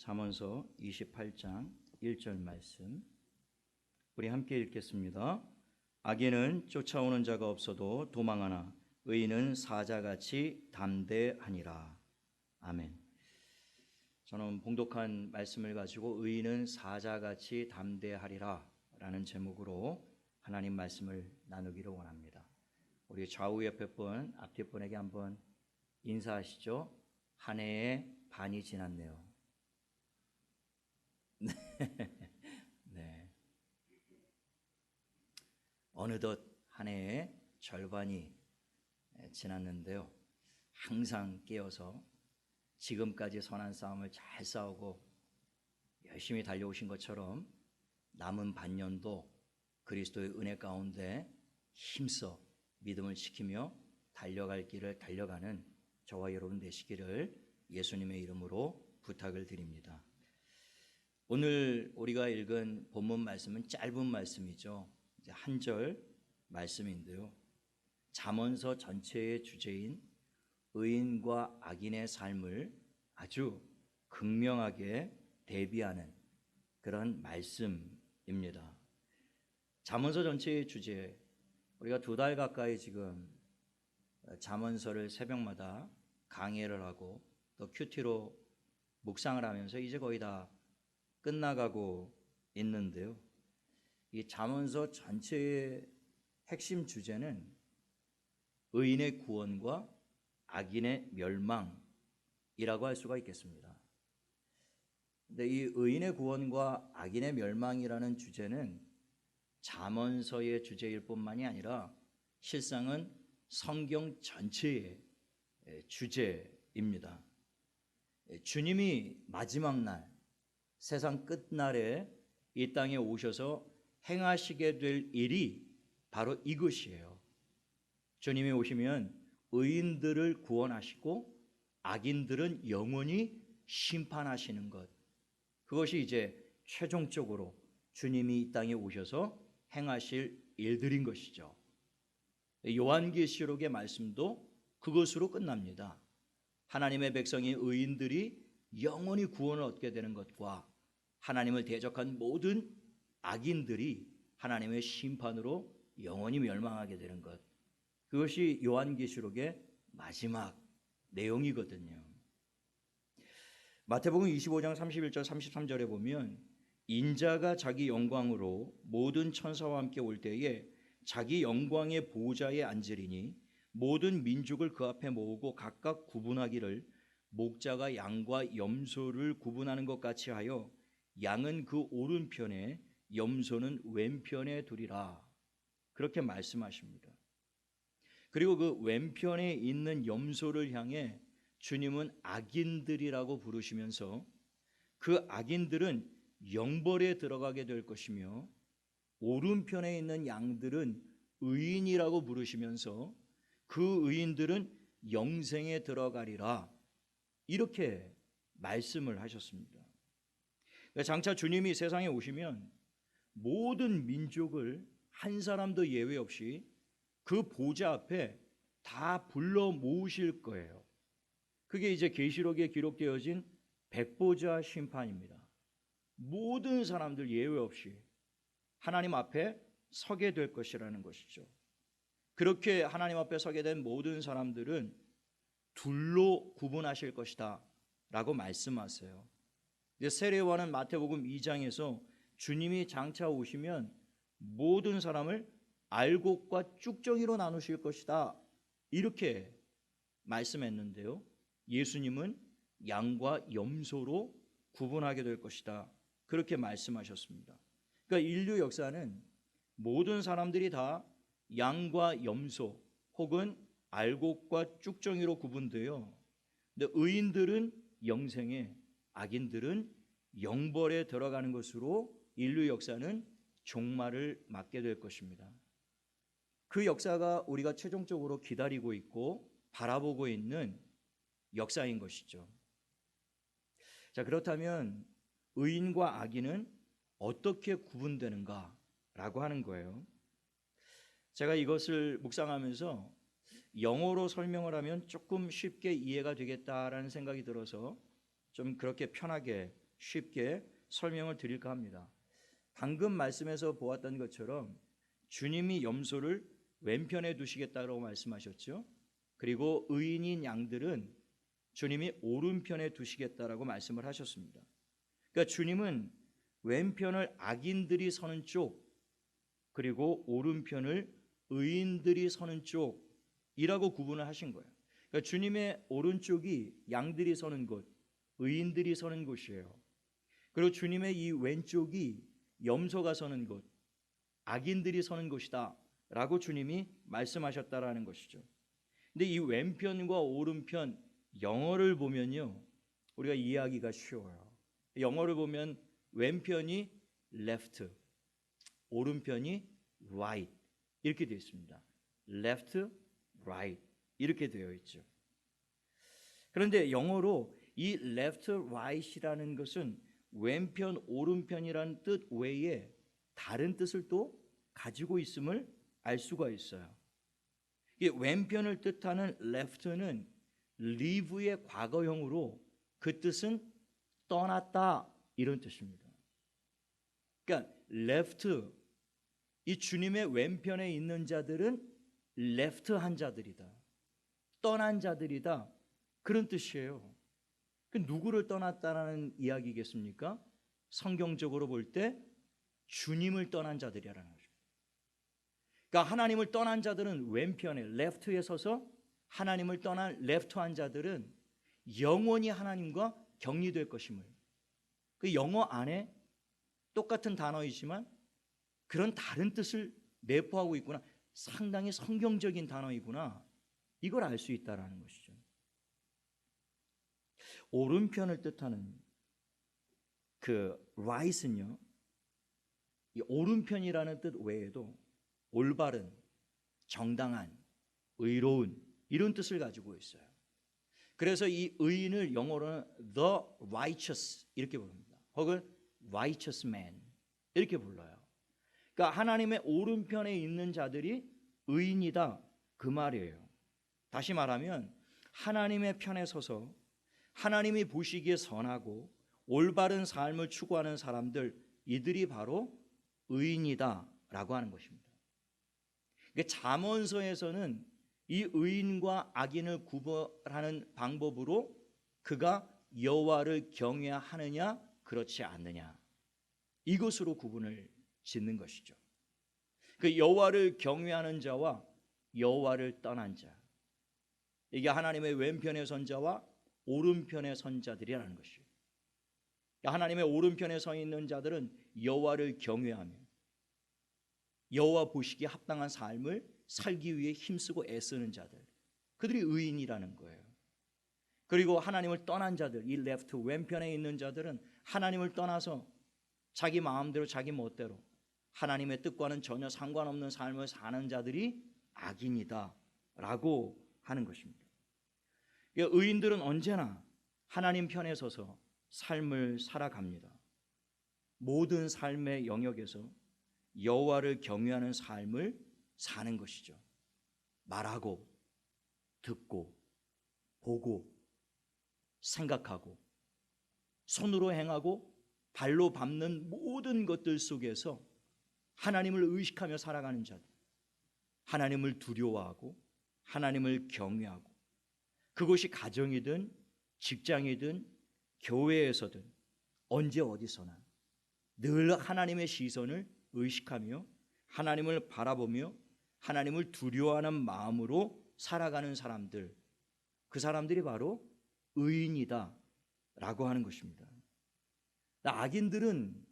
잠언서 28장 1절 말씀 우리 함께 읽겠습니다. 악인은 쫓아오는 자가 없어도 도망하나 의인은 사자같이 담대하니라. 아멘. 저는 봉독한 말씀을 가지고 의인은 사자같이 담대하리라 라는 제목으로 하나님 말씀을 나누기를 원합니다. 우리 좌우 옆에 분, 앞뒤 분에게 한번 인사하시죠. 한 해의 반이 지났네요. 네. 어느덧 한 해의 절반이 지났는데요. 항상 깨어서 지금까지 선한 싸움을 잘 싸우고 열심히 달려오신 것처럼 남은 반년도 그리스도의 은혜 가운데 힘써 믿음을 지키며 달려갈 길을 달려가는 저와 여러분 되시기를 예수님의 이름으로 부탁을 드립니다. 오늘 우리가 읽은 본문 말씀은 짧은 말씀이죠. 이제 한 절 말씀인데요. 잠언서 전체의 주제인 의인과 악인의 삶을 아주 극명하게 대비하는 그런 말씀입니다. 잠언서 전체의 주제, 우리가 2달 가까이 지금 잠언서를 새벽마다 강해를 하고 또 큐티로 묵상을 하면서 이제 거의 다 끝나가고 있는데요. 이 잠언서 전체의 핵심 주제는 의인의 구원과 악인의 멸망이라고 할 수가 있겠습니다. 근데 이 의인의 구원과 악인의 멸망이라는 주제는 잠언서의 주제일 뿐만이 아니라 실상은 성경 전체의 주제입니다. 주님이 마지막 날 세상 끝날에 이 땅에 오셔서 행하시게 될 일이 바로 이것이에요. 주님이 오시면 의인들을 구원하시고 악인들은 영원히 심판하시는 것, 그것이 이제 최종적으로 주님이 이 땅에 오셔서 행하실 일들인 것이죠. 요한계시록의 말씀도 그것으로 끝납니다. 하나님의 백성이 의인들이 영원히 구원을 얻게 되는 것과 하나님을 대적한 모든 악인들이 하나님의 심판으로 영원히 멸망하게 되는 것, 그것이 요한계시록의 마지막 내용이거든요. 마태복음 25장 31절 33절에 보면 인자가 자기 영광으로 모든 천사와 함께 올 때에 자기 영광의 보좌에 앉으리니 모든 민족을 그 앞에 모으고 각각 구분하기를 목자가 양과 염소를 구분하는 것 같이 하여 양은 그 오른편에 염소는 왼편에 두리라. 그렇게 말씀하십니다. 그리고 그 왼편에 있는 염소를 향해 주님은 악인들이라고 부르시면서 그 악인들은 영벌에 들어가게 될 것이며 오른편에 있는 양들은 의인이라고 부르시면서 그 의인들은 영생에 들어가리라. 이렇게 말씀을 하셨습니다. 장차 주님이 세상에 오시면 모든 민족을 한 사람도 예외 없이 그 보좌 앞에 다 불러 모으실 거예요. 그게 이제 계시록에 기록되어진 백보자 심판입니다. 모든 사람들 예외 없이 하나님 앞에 서게 될 것이라는 것이죠. 그렇게 하나님 앞에 서게 된 모든 사람들은 둘로 구분하실 것이다 라고 말씀하세요. 세례요한은 마태복음 2장에서 주님이 장차 오시면 모든 사람을 알곡과 쭉정이로 나누실 것이다 이렇게 말씀했는데요, 예수님은 양과 염소로 구분하게 될 것이다 그렇게 말씀하셨습니다. 그러니까 인류 역사는 모든 사람들이 다 양과 염소 혹은 알곡과 쭉정이로 구분되어, 근데 의인들은 영생에, 악인들은 영벌에 들어가는 것으로 인류 역사는 종말을 맞게 될 것입니다. 그 역사가 우리가 최종적으로 기다리고 있고 바라보고 있는 역사인 것이죠. 자, 그렇다면 의인과 악인은 어떻게 구분되는가라고 하는 거예요. 제가 이것을 묵상하면서 영어로 설명을 하면 조금 쉽게 이해가 되겠다라는 생각이 들어서 좀 그렇게 편하게 쉽게 설명을 드릴까 합니다. 방금 말씀에서 보았던 것처럼 주님이 염소를 왼편에 두시겠다고 말씀하셨죠. 그리고 의인인 양들은 주님이 오른편에 두시겠다라고 말씀을 하셨습니다. 그러니까 주님은 왼편을 악인들이 서는 쪽, 그리고 오른편을 의인들이 서는 쪽이라고 구분을 하신 거예요. 그러니까 주님의 오른쪽이 양들이 서는 곳, 의인들이 서는 곳이에요. 그리고 주님의 이 왼쪽이 염소가 서는 곳, 악인들이 서는 곳이다 라고 주님이 말씀하셨다라는 것이죠. 근데 이 왼편과 오른편, 영어를 보면요, 우리가 이해하기가 쉬워요. 영어를 보면 왼편이 left, 오른편이 right 이렇게 되어 있습니다. left, right 이렇게 되어 있죠. 그런데 영어로 이 left, right이라는 것은 왼편, 오른편이라는 뜻 외에 다른 뜻을 또 가지고 있음을 알 수가 있어요. 이 왼편을 뜻하는 left는 leave의 과거형으로 그 뜻은 떠났다 이런 뜻입니다. 그러니까 left, 이 주님의 왼편에 있는 자들은 left한 자들이다, 떠난 자들이다 그런 뜻이에요. 그 누구를 떠났다라는 이야기겠습니까? 성경적으로 볼 때 주님을 떠난 자들이라는 거죠. 그러니까 하나님을 떠난 자들은 왼편에 left에 서서, 하나님을 떠난 left한 자들은 영원히 하나님과 격리될 것임을, 그 영어 안에 똑같은 단어이지만 그런 다른 뜻을 내포하고 있구나, 상당히 성경적인 단어이구나, 이걸 알 수 있다라는 것이죠. 오른편을 뜻하는 그 right은요, 이 오른편이라는 뜻 외에도 올바른, 정당한, 의로운 이런 뜻을 가지고 있어요. 그래서 이 의인을 영어로는 the righteous 이렇게 부릅니다. 혹은 righteous man 이렇게 불러요. 그러니까 하나님의 오른편에 있는 자들이 의인이다 그 말이에요. 다시 말하면 하나님의 편에 서서 하나님이 보시기에 선하고 올바른 삶을 추구하는 사람들, 이들이 바로 의인이다라고 하는 것입니다. 잠언서에서는 이 의인과 악인을 구별하는 방법으로 그가 여호와를 경외하느냐 그렇지 않느냐, 이것으로 구분을 짓는 것이죠. 그 여호와를 경외하는 자와 여호와를 떠난 자, 이게 하나님의 왼편에 선 자와 오른편에 선 자들이라는 것이에요. 하나님의 오른편에 서 있는 자들은 여호와를 경외하며 여호와 보시기에 합당한 삶을 살기 위해 힘쓰고 애쓰는 자들, 그들이 의인이라는 거예요. 그리고 하나님을 떠난 자들, 이 레프트 왼편에 있는 자들은 하나님을 떠나서 자기 마음대로 자기 멋대로 하나님의 뜻과는 전혀 상관없는 삶을 사는 자들이 악인이다라고 하는 것입니다. 의인들은 언제나 하나님 편에 서서 삶을 살아갑니다. 모든 삶의 영역에서 여호와를 경외하는 삶을 사는 것이죠. 말하고 듣고 보고 생각하고 손으로 행하고 발로 밟는 모든 것들 속에서 하나님을 의식하며 살아가는 자들, 하나님을 두려워하고 하나님을 경외하고, 그것이 가정이든 직장이든 교회에서든 언제 어디서나 늘 하나님의 시선을 의식하며 하나님을 바라보며 하나님을 두려워하는 마음으로 살아가는 사람들, 그 사람들이 바로 의인이다 라고 하는 것입니다. 악인들은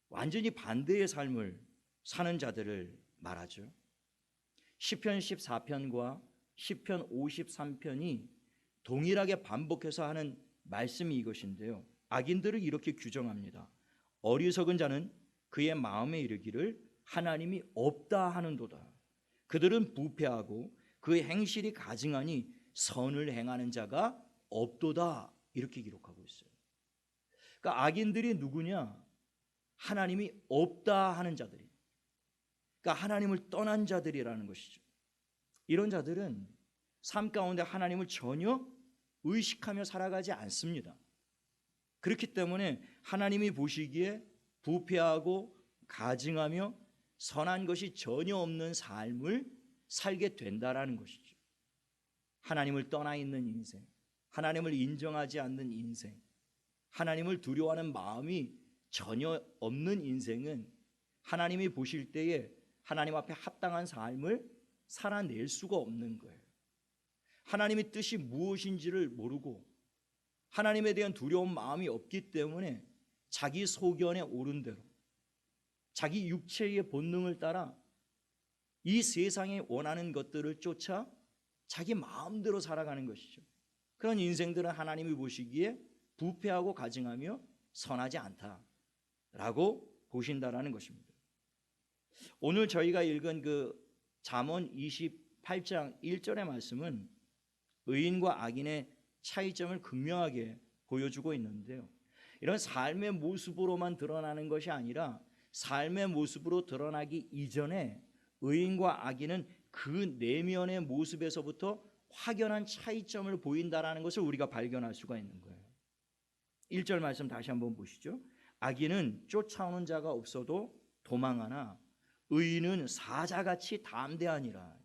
완전히 반대의 삶을 사는 자들을 말하죠. 시편 14편과 시편 53편이 동일하게 반복해서 하는 말씀이 이것인데요, 악인들을 이렇게 규정합니다. 어리석은 자는 그의 마음에 이르기를 하나님이 없다 하는도다. 그들은 부패하고 그의 행실이 가증하니 선을 행하는 자가 없도다, 이렇게 기록하고 있어요. 그러니까 악인들이 누구냐? 하나님이 없다 하는 자들이, 그러니까 하나님을 떠난 자들이라는 것이죠. 이런 자들은 삶 가운데 하나님을 전혀 의식하며 살아가지 않습니다. 그렇기 때문에 하나님이 보시기에 부패하고 가증하며 선한 것이 전혀 없는 삶을 살게 된다라는 것이죠. 하나님을 떠나 있는 인생, 하나님을 인정하지 않는 인생, 하나님을 두려워하는 마음이 전혀 없는 인생은 하나님이 보실 때에 하나님 앞에 합당한 삶을 살아낼 수가 없는 거예요. 하나님의 뜻이 무엇인지를 모르고 하나님에 대한 두려운 마음이 없기 때문에 자기 소견에 오른 대로 자기 육체의 본능을 따라 이 세상에 원하는 것들을 쫓아 자기 마음대로 살아가는 것이죠. 그런 인생들은 하나님이 보시기에 부패하고 가증하며 선하지 않다라고 보신다라는 것입니다. 오늘 저희가 읽은 그 잠언 28장 1절의 말씀은 의인과 악인의 차이점을 극명하게 보여주고 있는데요. 이런 삶의 모습으로만 드러나는 것이 아니라 삶의 모습으로 드러나기 이전에 의인과 악인은 그 내면의 모습에서부터 확연한 차이점을 보인다라는 것을 우리가 발견할 수가 있는 거예요. 1절 말씀 다시 한번 보시죠. 악인은 쫓아오는 자가 없어도 도망하나 의인은 사자같이 담대하니라.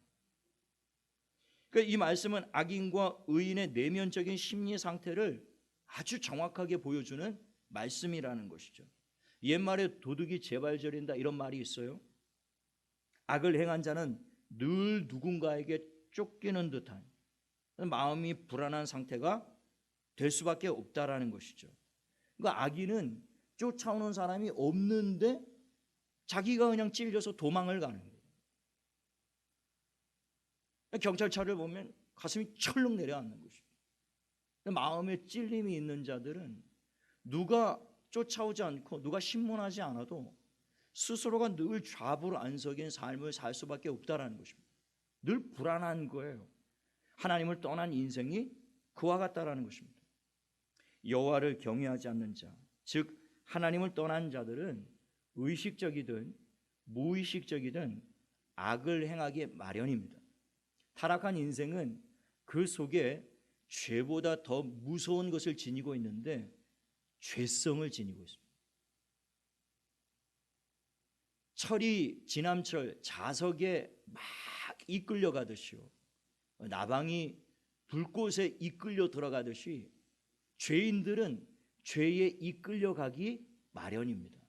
그러니까 이 말씀은 악인과 의인의 내면적인 심리 상태를 아주 정확하게 보여주는 말씀이라는 것이죠. 옛말에 도둑이 재발절인다 이런 말이 있어요. 악을 행한 자는 늘 누군가에게 쫓기는 듯한 마음이 불안한 상태가 될 수밖에 없다라는 것이죠. 그러니까 악인은 쫓아오는 사람이 없는데 자기가 그냥 찔려서 도망을 가는 거예요. 경찰차를 보면 가슴이 철렁 내려앉는 것이죠. 마음에 찔림이 있는 자들은 누가 쫓아오지 않고 누가 신문하지 않아도 스스로가 늘 좌불안석인 삶을 살 수밖에 없다라는 것입니다. 늘 불안한 거예요. 하나님을 떠난 인생이 그와 같다라는 것입니다. 여호와를 경외하지 않는 자, 즉 하나님을 떠난 자들은 의식적이든 무의식적이든 악을 행하기 마련입니다. 타락한 인생은 그 속에 죄보다 더 무서운 것을 지니고 있는데 죄성을 지니고 있습니다. 철이 지남철 자석에 막 이끌려가듯이요, 나방이 불꽃에 이끌려 들어가듯이 죄인들은 죄에 이끌려가기 마련입니다.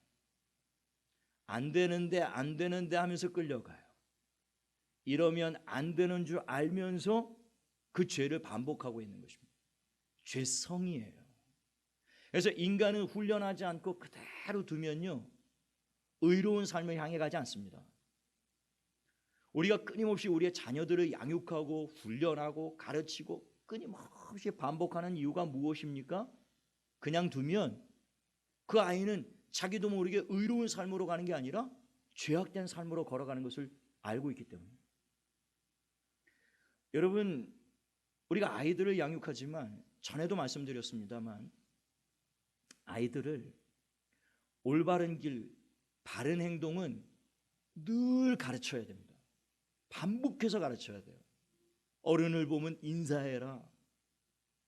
안 되는데 하면서 끌려가요. 이러면 안 되는 줄 알면서 그 죄를 반복하고 있는 것입니다. 죄성이에요. 그래서 인간은 훈련하지 않고 그대로 두면요, 의로운 삶을 향해 가지 않습니다. 우리가 끊임없이 우리의 자녀들을 양육하고 훈련하고 가르치고 끊임없이 반복하는 이유가 무엇입니까? 그냥 두면 그 아이는 자기도 모르게 의로운 삶으로 가는 게 아니라 죄악된 삶으로 걸어가는 것을 알고 있기 때문에. 여러분, 우리가 아이들을 양육하지만 전에도 말씀드렸습니다만 아이들을 올바른 길, 바른 행동은 늘 가르쳐야 됩니다. 반복해서 가르쳐야 돼요. 어른을 보면 인사해라.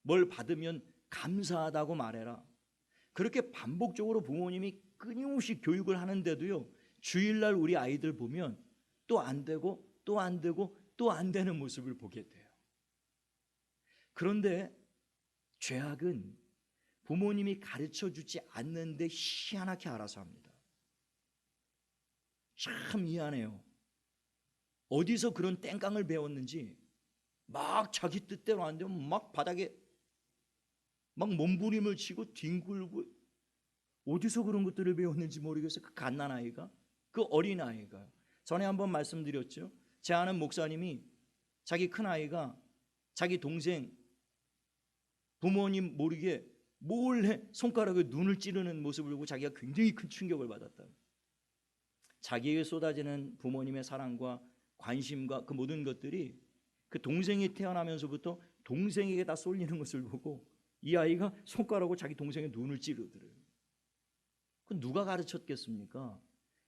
뭘 받으면 감사하다고 말해라. 그렇게 반복적으로 부모님이 끊임없이 교육을 하는데도요, 주일날 우리 아이들 보면 또 안 되고 또 안 되고 또 안 되는 모습을 보게 돼요. 그런데 죄악은 부모님이 가르쳐주지 않는데 희한하게 알아서 합니다. 참 미안해요. 어디서 그런 땡깡을 배웠는지 막 자기 뜻대로 안 되면 막 바닥에 막 몸부림을 치고 뒹굴고, 어디서 그런 것들을 배웠는지 모르겠어요. 그 갓난아이가, 그 어린아이가. 전에 한번 말씀드렸죠. 제 아는 목사님이 자기 큰아이가 자기 동생 부모님 모르게 몰래 손가락에 눈을 찌르는 모습을 보고 자기가 굉장히 큰 충격을 받았다. 자기에게 쏟아지는 부모님의 사랑과 관심과 그 모든 것들이 그 동생이 태어나면서부터 동생에게 다 쏠리는 것을 보고 이 아이가 손가락으로 자기 동생의 눈을 찌르더래요. 그 누가 가르쳤겠습니까?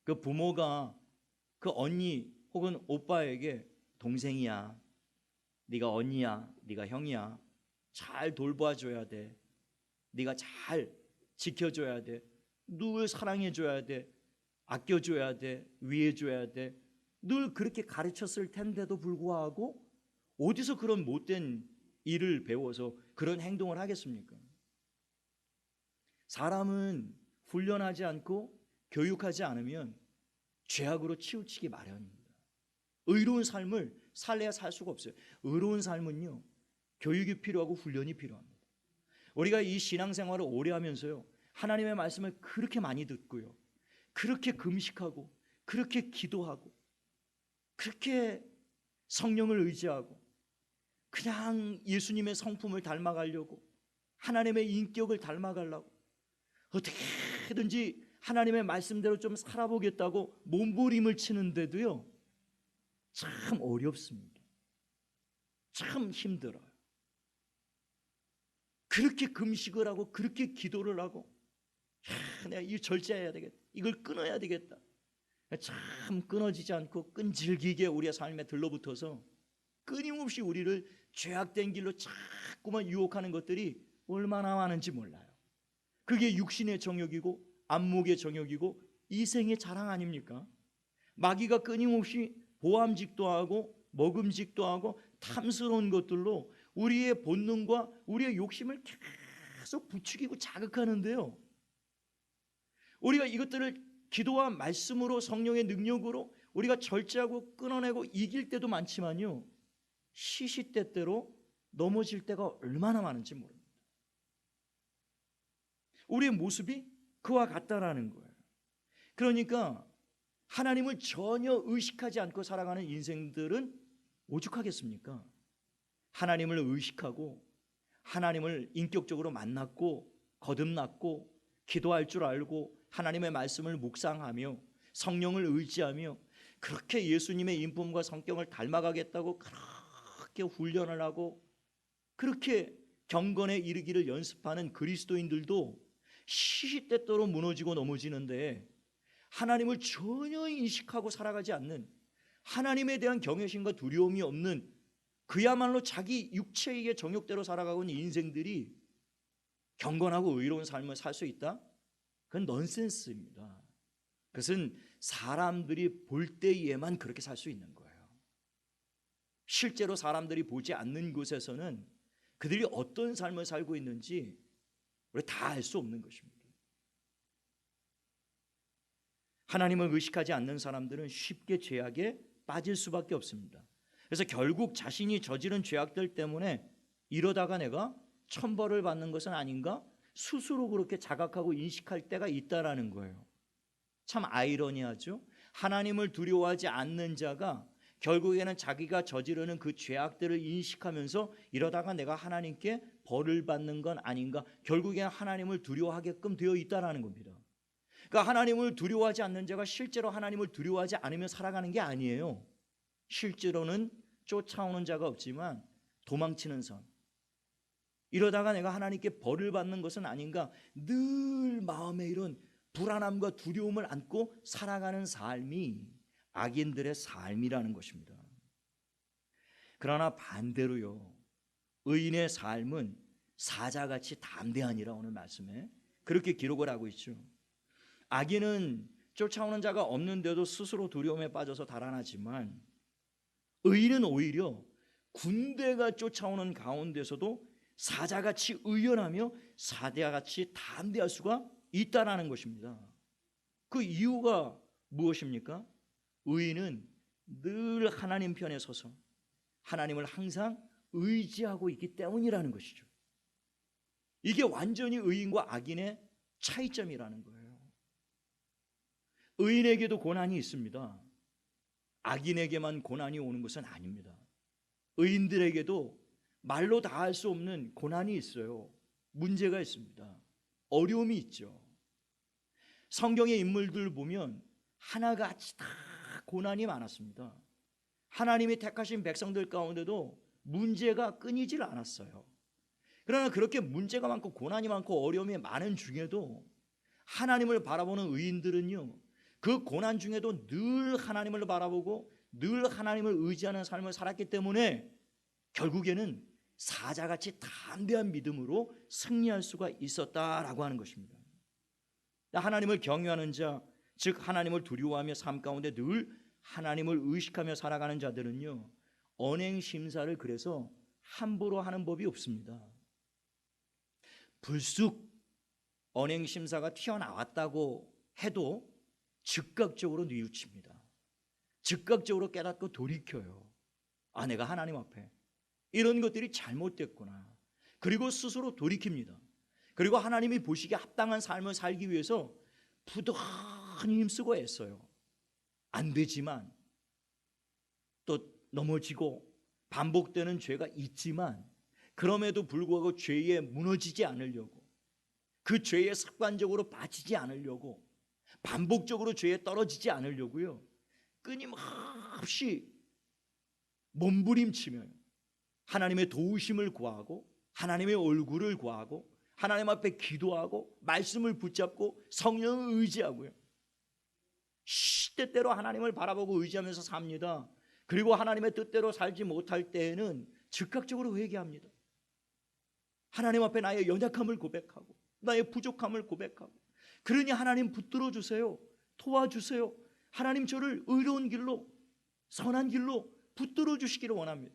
그 부모가 그 언니 혹은 오빠에게 동생이야, 네가 언니야, 네가 형이야, 잘 돌봐줘야 돼, 네가 잘 지켜줘야 돼, 늘 사랑해줘야 돼, 아껴줘야 돼, 위해줘야 돼, 늘 그렇게 가르쳤을 텐데도 불구하고 어디서 그런 못된 일을 배워서 그런 행동을 하겠습니까? 사람은 훈련하지 않고 교육하지 않으면 죄악으로 치우치기 마련입니다. 의로운 삶을 살래야 살 수가 없어요. 의로운 삶은요, 교육이 필요하고 훈련이 필요합니다. 우리가 이 신앙생활을 오래 하면서요, 하나님의 말씀을 그렇게 많이 듣고요, 그렇게 금식하고 그렇게 기도하고 그렇게 성령을 의지하고 그냥 예수님의 성품을 닮아가려고, 하나님의 인격을 닮아가려고 어떻게든지 하나님의 말씀대로 좀 살아보겠다고 몸부림을 치는데도요, 참 어렵습니다. 참 힘들어요. 그렇게 금식을 하고 그렇게 기도를 하고, 내가 이 절제해야 되겠다, 이걸 끊어야 되겠다, 참 끊어지지 않고 끈질기게 우리의 삶에 들러붙어서 끊임없이 우리를 죄악된 길로 자꾸만 유혹하는 것들이 얼마나 많은지 몰라요. 그게 육신의 정욕이고 안목의 정욕이고 이생의 자랑 아닙니까? 마귀가 끊임없이 보암직도 하고 먹음직도 하고 탐스러운 것들로 우리의 본능과 우리의 욕심을 계속 부추기고 자극하는데요, 우리가 이것들을 기도와 말씀으로, 성령의 능력으로 우리가 절제하고 끊어내고 이길 때도 많지만요, 시시때때로 넘어질 때가 얼마나 많은지 모릅니다. 우리의 모습이 그와 같다라는 거예요. 그러니까 하나님을 전혀 의식하지 않고 살아가는 인생들은 오죽하겠습니까? 하나님을 의식하고 하나님을 인격적으로 만났고 거듭났고 기도할 줄 알고 하나님의 말씀을 묵상하며 성령을 의지하며 그렇게 예수님의 인품과 성격을 닮아가겠다고 그렇게 훈련을 하고 그렇게 경건에 이르기를 연습하는 그리스도인들도 시시때때로 무너지고 넘어지는데, 하나님을 전혀 인식하고 살아가지 않는, 하나님에 대한 경외심과 두려움이 없는, 그야말로 자기 육체의 정욕대로 살아가고 있는 인생들이 경건하고 의로운 삶을 살 수 있다? 그건 넌센스입니다. 그것은 사람들이 볼 때에만 그렇게 살 수 있는 거예요. 실제로 사람들이 보지 않는 곳에서는 그들이 어떤 삶을 살고 있는지 우리 다 알 수 없는 것입니다. 하나님을 의식하지 않는 사람들은 쉽게 죄악에 빠질 수밖에 없습니다. 그래서 결국 자신이 저지른 죄악들 때문에 이러다가 내가 천벌을 받는 것은 아닌가 스스로 그렇게 자각하고 인식할 때가 있다라는 거예요. 참 아이러니하죠. 하나님을 두려워하지 않는 자가 결국에는 자기가 저지르는 그 죄악들을 인식하면서 이러다가 내가 하나님께 벌을 받는 건 아닌가, 결국에는 하나님을 두려워하게끔 되어 있다라는 겁니다. 그러니까 하나님을 두려워하지 않는 자가 실제로 하나님을 두려워하지 않으며 살아가는 게 아니에요. 실제로는 쫓아오는 자가 없지만 도망치는 삶, 이러다가 내가 하나님께 벌을 받는 것은 아닌가, 늘 마음에 이런 불안함과 두려움을 안고 살아가는 삶이 악인들의 삶이라는 것입니다. 그러나 반대로요, 의인의 삶은 사자같이 담대하니라, 오늘 말씀에 그렇게 기록을 하고 있죠. 악인은 쫓아오는 자가 없는데도 스스로 두려움에 빠져서 달아나지만, 의인은 오히려 군대가 쫓아오는 가운데서도 사자같이 의연하며 사자같이 담대할 수가 있다라는 것입니다. 그 이유가 무엇입니까? 의인은 늘 하나님 편에 서서 하나님을 항상 의지하고 있기 때문이라는 것이죠. 이게 완전히 의인과 악인의 차이점이라는 거예요. 의인에게도 고난이 있습니다. 악인에게만 고난이 오는 것은 아닙니다. 의인들에게도 말로 다 할 수 없는 고난이 있어요. 문제가 있습니다. 어려움이 있죠. 성경의 인물들 보면 하나같이 다 고난이 많았습니다. 하나님이 택하신 백성들 가운데도 문제가 끊이질 않았어요. 그러나 그렇게 문제가 많고 고난이 많고 어려움이 많은 중에도 하나님을 바라보는 의인들은요, 그 고난 중에도 늘 하나님을 바라보고 늘 하나님을 의지하는 삶을 살았기 때문에 결국에는 사자같이 담대한 믿음으로 승리할 수가 있었다라고 하는 것입니다. 하나님을 경외하는 자, 즉 하나님을 두려워하며 삶 가운데 늘 하나님을 의식하며 살아가는 자들은요, 언행 심사를 그래서 함부로 하는 법이 없습니다. 불쑥 언행 심사가 튀어나왔다고 해도 즉각적으로 뉘우칩니다. 즉각적으로 깨닫고 돌이켜요. 아, 내가 하나님 앞에 이런 것들이 잘못됐구나. 그리고 스스로 돌이킵니다. 그리고 하나님이 보시기에 합당한 삶을 살기 위해서 부단히 힘쓰고 애써요. 안 되지만, 또 넘어지고 반복되는 죄가 있지만, 그럼에도 불구하고 죄에 무너지지 않으려고, 그 죄에 습관적으로 빠지지 않으려고, 반복적으로 죄에 떨어지지 않으려고요, 끊임없이 몸부림치며 하나님의 도우심을 구하고 하나님의 얼굴을 구하고 하나님 앞에 기도하고 말씀을 붙잡고 성령을 의지하고요, 때때로 하나님을 바라보고 의지하면서 삽니다. 그리고 하나님의 뜻대로 살지 못할 때에는 즉각적으로 회개합니다. 하나님 앞에 나의 연약함을 고백하고 나의 부족함을 고백하고, 그러니 하나님 붙들어 주세요, 도와주세요, 하나님 저를 의로운 길로, 선한 길로 붙들어 주시기를 원합니다.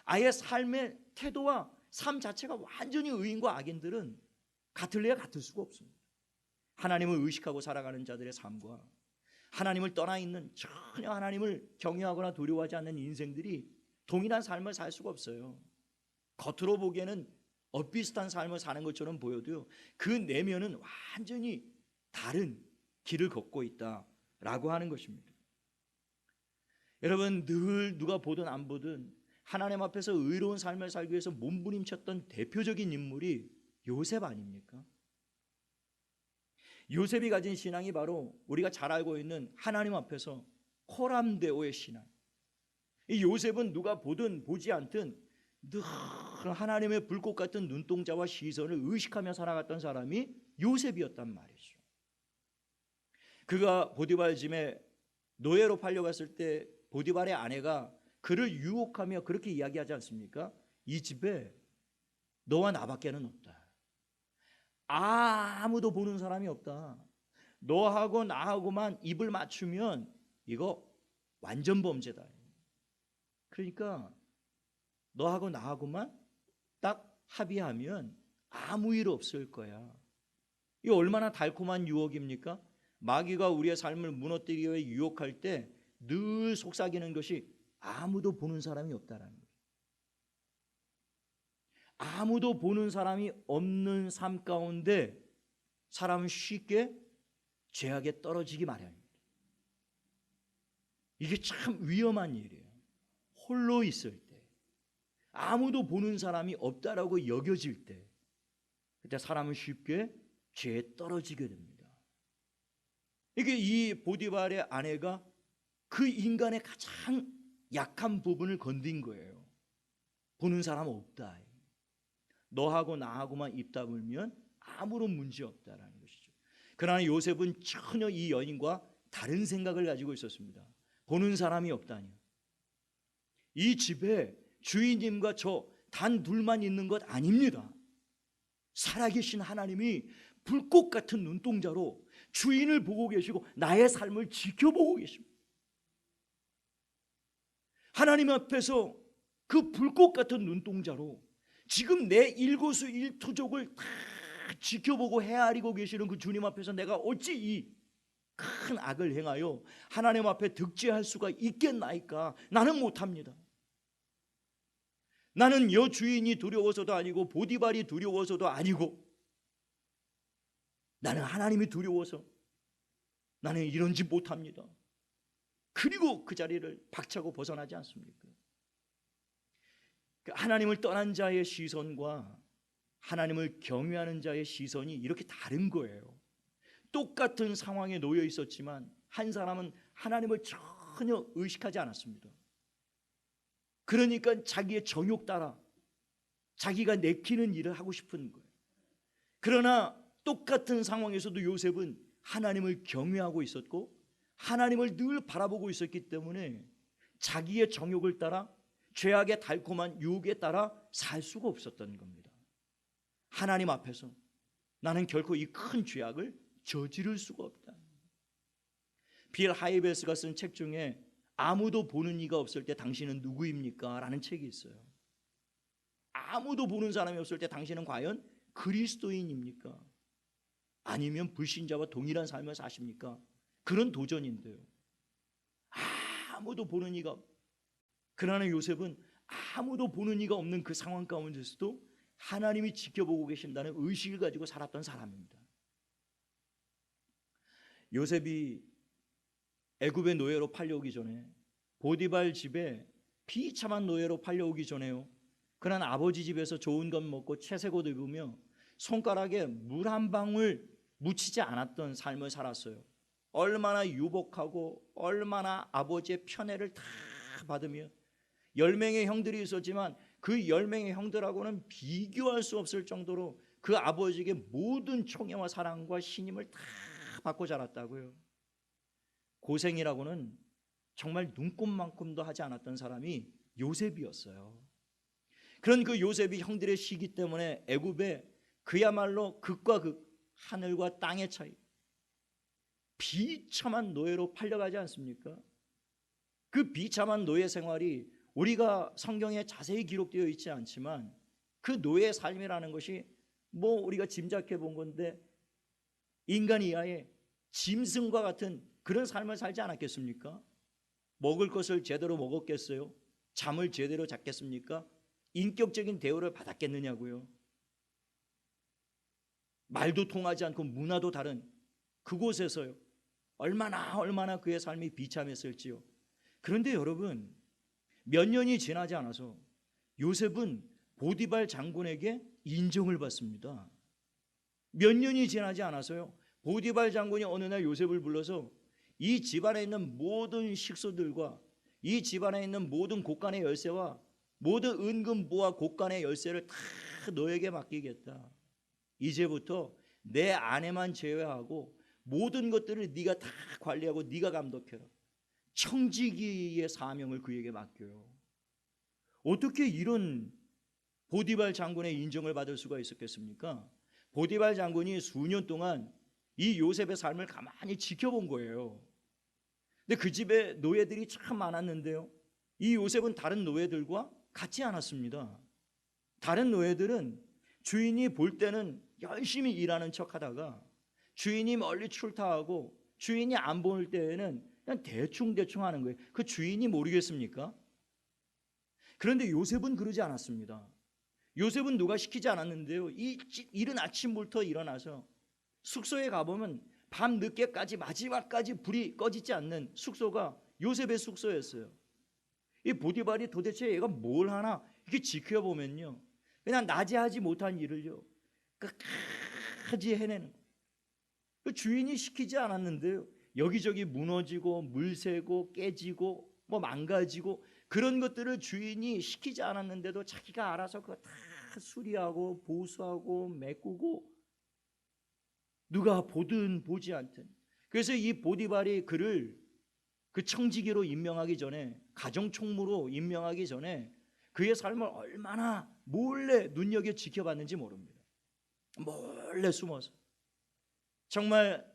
아예 삶의 태도와 삶 자체가 완전히 의인과 악인들은 같을래야 같을 수가 없습니다. 하나님을 의식하고 살아가는 자들의 삶과 하나님을 떠나 있는, 전혀 하나님을 경외하거나 두려워하지 않는 인생들이 동일한 삶을 살 수가 없어요. 겉으로 보기에는 엇비슷한 삶을 사는 것처럼 보여도요, 그 내면은 완전히 다른 길을 걷고 있다라고 하는 것입니다. 여러분, 늘 누가 보든 안 보든 하나님 앞에서 의로운 삶을 살기 위해서 몸부림쳤던 대표적인 인물이 요셉 아닙니까? 요셉이 가진 신앙이 바로 우리가 잘 알고 있는 하나님 앞에서 코람데오의 신앙. 이 요셉은 누가 보든 보지 않든 늘 하나님의 불꽃 같은 눈동자와 시선을 의식하며 살아갔던 사람이 요셉이었단 말이죠. 그가 보디발 집에 노예로 팔려갔을 때 보디발의 아내가 그를 유혹하며 그렇게 이야기하지 않습니까? 이 집에 너와 나밖에는 없다. 아무도 보는 사람이 없다. 너하고 나하고만 입을 맞추면 이거 완전 범죄다. 그러니까 너하고 나하고만 딱 합의하면 아무 일 없을 거야. 이 얼마나 달콤한 유혹입니까? 마귀가 우리의 삶을 무너뜨리기 위해 유혹할 때 늘 속삭이는 것이 아무도 보는 사람이 없다라는 거예요. 아무도 보는 사람이 없는 삶 가운데 사람은 쉽게 죄악에 떨어지기 마련입니다. 이게 참 위험한 일이에요. 홀로 있을 때, 아무도 보는 사람이 없다라고 여겨질 때, 그때 사람은 쉽게 죄에 떨어지게 됩니다. 이게 이 보디발의 아내가 그 인간의 가장 약한 부분을 건든 거예요. 보는 사람 없다. 너하고 나하고만 입 다물면 아무런 문제 없다라는 것이죠. 그러나 요셉은 전혀 이 여인과 다른 생각을 가지고 있었습니다. 보는 사람이 없다니. 이 집에 주인님과 저 단 둘만 있는 것 아닙니다. 살아계신 하나님이 불꽃 같은 눈동자로 주인을 보고 계시고 나의 삶을 지켜보고 계십니다. 하나님 앞에서 그 불꽃 같은 눈동자로 지금 내 일거수일투족을 다 지켜보고 헤아리고 계시는 그 주님 앞에서 내가 어찌 이 큰 악을 행하여 하나님 앞에 득죄할 수가 있겠나이까? 나는 못합니다. 나는 여주인이 두려워서도 아니고 보디발이 두려워서도 아니고 나는 하나님이 두려워서 나는 이런 짓 못합니다. 그리고 그 자리를 박차고 벗어나지 않습니까? 하나님을 떠난 자의 시선과 하나님을 경외하는 자의 시선이 이렇게 다른 거예요. 똑같은 상황에 놓여 있었지만 한 사람은 하나님을 전혀 의식하지 않았습니다. 그러니까 자기의 정욕 따라 자기가 내키는 일을 하고 싶은 거예요. 그러나 똑같은 상황에서도 요셉은 하나님을 경외하고 있었고 하나님을 늘 바라보고 있었기 때문에 자기의 정욕을 따라 죄악의 달콤한 유혹에 따라 살 수가 없었던 겁니다. 하나님 앞에서 나는 결코 이 큰 죄악을 저지를 수가 없다. 빌 하이베스가 쓴 책 중에 아무도 보는 이가 없을 때 당신은 누구입니까? 라는 책이 있어요. 아무도 보는 사람이 없을 때 당신은 과연 그리스도인입니까? 아니면 불신자와 동일한 삶을 사십니까? 그런 도전인데요. 아무도 보는 이가 없. 그러나 요셉은 아무도 보는 이가 없는 그 상황 가운데서도 하나님이 지켜보고 계신다는 의식을 가지고 살았던 사람입니다. 요셉이 애굽의 노예로 팔려오기 전에, 보디발 집에 비참한 노예로 팔려오기 전에요, 그는 아버지 집에서 좋은 것 먹고 채색 옷 입으며 손가락에 물 한 방울 묻히지 않았던 삶을 살았어요. 얼마나 유복하고 얼마나 아버지의 편애를 다 받으며 10명의 형들이 있었지만 그 10명의 형들하고는 비교할 수 없을 정도로 그 아버지에게 모든 총애와 사랑과 신임을 다 받고 자랐다고요. 고생이라고는 정말 눈꼽만큼도 하지 않았던 사람이 요셉이었어요. 그런 그 요셉이 형들의 시기 때문에 애굽에 그야말로 극과 극, 하늘과 땅의 차이, 비참한 노예로 팔려가지 않습니까? 그 비참한 노예 생활이 우리가 성경에 자세히 기록되어 있지 않지만 그 노예 삶이라는 것이 뭐 우리가 짐작해 본 건데 인간 이하의 짐승과 같은 그런 삶을 살지 않았겠습니까? 먹을 것을 제대로 먹었겠어요? 잠을 제대로 잤겠습니까? 인격적인 대우를 받았겠느냐고요? 말도 통하지 않고 문화도 다른 그곳에서요, 얼마나 그의 삶이 비참했을지요. 그런데 여러분, 몇 년이 지나지 않아서 요셉은 보디발 장군에게 인정을 받습니다. 몇 년이 지나지 않아서요, 보디발 장군이 어느 날 요셉을 불러서 이 집안에 있는 모든 식소들과 이 집안에 있는 모든 곳간의 열쇠와 모든 은금보와 곳간의 열쇠를 다 너에게 맡기겠다. 이제부터 내 아내만 제외하고 모든 것들을 네가 다 관리하고 네가 감독해라. 청지기의 사명을 그에게 맡겨요. 어떻게 이런 보디발 장군의 인정을 받을 수가 있었겠습니까? 보디발 장군이 수년 동안 이 요셉의 삶을 가만히 지켜본 거예요. 근데 그 집에 노예들이 참 많았는데요, 이 요셉은 다른 노예들과 같지 않았습니다. 다른 노예들은 주인이 볼 때는 열심히 일하는 척 하다가 주인이 멀리 출타하고 주인이 안 볼 때에는 그냥 대충 하는 거예요. 그 주인이 모르겠습니까? 그런데 요셉은 그러지 않았습니다. 요셉은 누가 시키지 않았는데요, 이른 아침부터 일어나서 숙소에 가보면 밤 늦게까지 마지막까지 불이 꺼지지 않는 숙소가 요셉의 숙소였어요. 이 보디발이 도대체 얘가 뭘 하나 이렇게 지켜보면요, 그냥 낮에 하지 못한 일을요 끝까지 해내는 거예요. 그 주인이 시키지 않았는데요, 여기저기 무너지고 물새고 깨지고 뭐 망가지고 그런 것들을 주인이 시키지 않았는데도 자기가 알아서 그거 다 수리하고 보수하고 메꾸고 누가 보든 보지 않든. 그래서 이 보디발이 그를 그 청지기로 임명하기 전에, 가정총무로 임명하기 전에 그의 삶을 얼마나 몰래 눈여겨 지켜봤는지 모릅니다. 몰래 숨어서 정말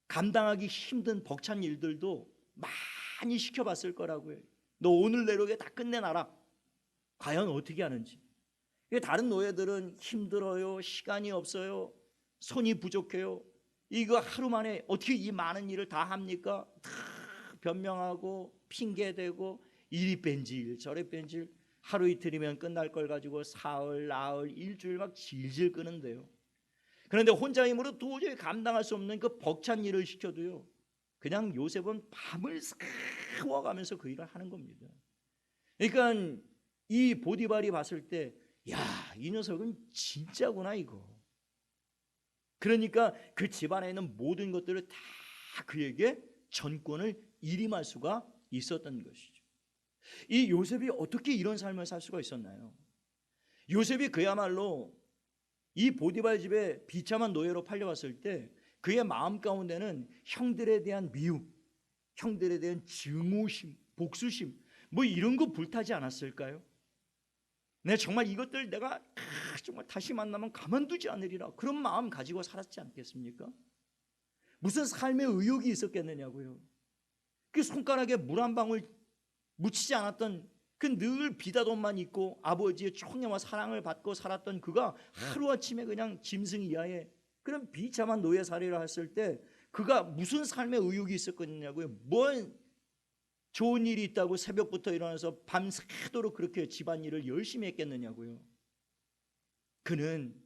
감당하기 힘든 벅찬 일들도 많이 시켜봤을 거라고요. 너 오늘 내로게 다 끝내놔라. 과연 어떻게 하는지. 다른 노예들은 힘들어요, 시간이 없어요, 손이 부족해요, 이거 하루 만에 어떻게 이 많은 일을 다 합니까? 다 변명하고 핑계대고 이리 뺀질 저리 뺀질, 하루 이틀이면 끝날 걸 가지고 사흘 나흘 일주일 막 질질 끄는데요. 그런데 혼자 힘으로 도저히 감당할 수 없는 그 벅찬 일을 시켜도요, 그냥 요셉은 밤을 새워가면서 그 일을 하는 겁니다. 그러니까 이 보디발이 봤을 때, 야, 이 녀석은 진짜구나 이거. 그러니까 그 집안에 있는 모든 것들을 다 그에게 전권을 일임할 수가 있었던 것이죠. 이 요셉이 어떻게 이런 삶을 살 수가 있었나요? 요셉이 그야말로 이 보디발 집에 비참한 노예로 팔려왔을 때 그의 마음 가운데는 형들에 대한 미움, 형들에 대한 증오심, 복수심, 뭐 이런 거 불타지 않았을까요? 정말 이것들 내가 정말 다시 만나면 가만두지 않으리라, 그런 마음 가지고 살았지 않겠습니까? 무슨 삶의 의욕이 있었겠느냐고요. 그 손가락에 물 한 방울 묻히지 않았던 그 늘 비다돈만 있고 아버지의 총애와 사랑을 받고 살았던 그가 하루아침에 그냥 짐승 이하의 그런 비참한 노예살이를 했을 때 그가 무슨 삶의 의욕이 있었겠느냐고요. 뭔 좋은 일이 있다고 새벽부터 일어나서 밤새도록 그렇게 집안일을 열심히 했겠느냐고요. 그는